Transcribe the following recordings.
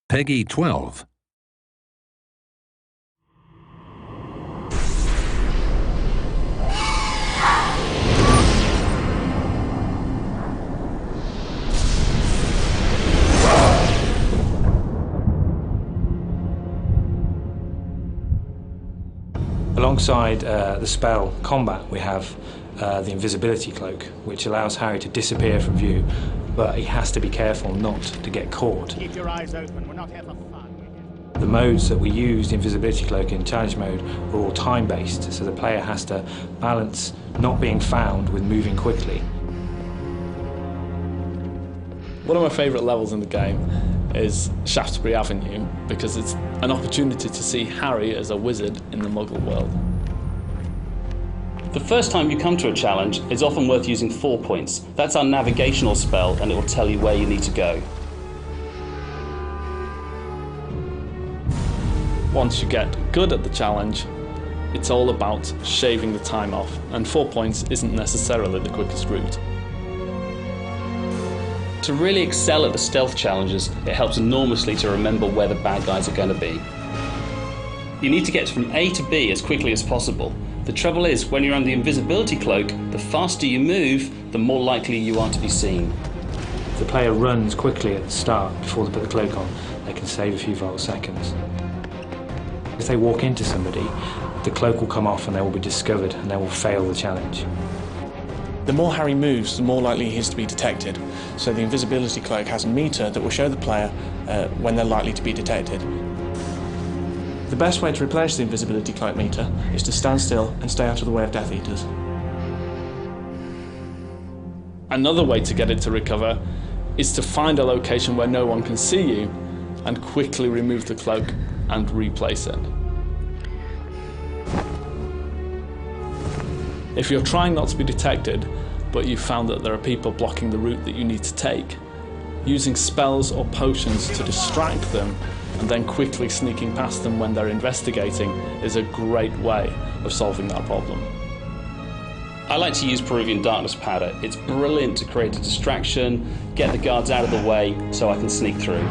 Peggy 12. Alongside the spell combat, we have the invisibility cloak, which allows Harry to disappear from view, but he has to be careful not to get caught. Keep your eyes open, we're not here for fun. The modes that we used invisibility cloak in challenge mode are all time-based, so the player has to balance not being found with moving quickly. One of my favourite levels in the game is Shaftesbury Avenue because it's an opportunity to see Harry as a wizard in the Muggle world. The first time you come to a challenge, it's often worth using 4 points. That's our navigational spell, and it will tell you where you need to go. Once you get good at the challenge, it's all about shaving the time off, and 4 points isn't necessarily the quickest route. To really excel at the stealth challenges, it helps enormously to remember where the bad guys are going to be. You need to get from A to B as quickly as possible. The trouble is, when you're under the invisibility cloak, the faster you move, the more likely you are to be seen. If the player runs quickly at the start before they put the cloak on, they can save a few seconds. If they walk into somebody, the cloak will come off and they will be discovered and they will fail the challenge. The more Harry moves, the more likely he is to be detected. So the invisibility cloak has a meter that will show the player when they're likely to be detected. The best way to replace the invisibility cloak meter is to stand still and stay out of the way of Death Eaters. Another way to get it to recover is to find a location where no one can see you and quickly remove the cloak and replace it. If you're trying not to be detected, but you've found that there are people blocking the route that you need to take, using spells or potions to distract them and then quickly sneaking past them when they're investigating is a great way of solving that problem. I like to use Peruvian Darkness Powder. It's brilliant to create a distraction, get the guards out of the way so I can sneak through.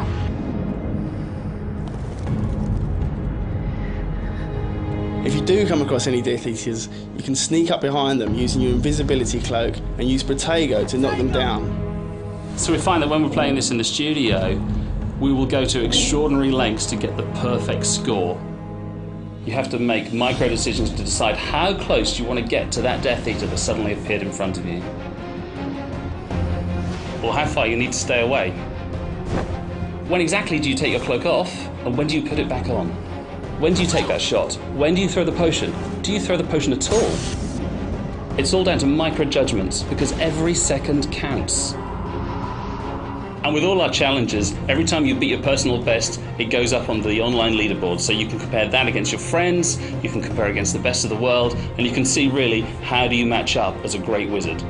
If you do come across any Death Eaters, you can sneak up behind them using your invisibility cloak and use Protego to knock them down. So we find that when we're playing this in the studio, we will go to extraordinary lengths to get the perfect score. You have to make micro decisions to decide how close you want to get to that Death Eater that suddenly appeared in front of you. Or how far you need to stay away. When exactly do you take your cloak off, and when do you put it back on? When do you take that shot? When do you throw the potion? Do you throw the potion at all? It's all down to micro judgments, because every second counts. And with all our challenges, every time you beat your personal best, it goes up on the online leaderboard, so you can compare that against your friends, you can compare against the best of the world, and you can see really how do you match up as a great wizard.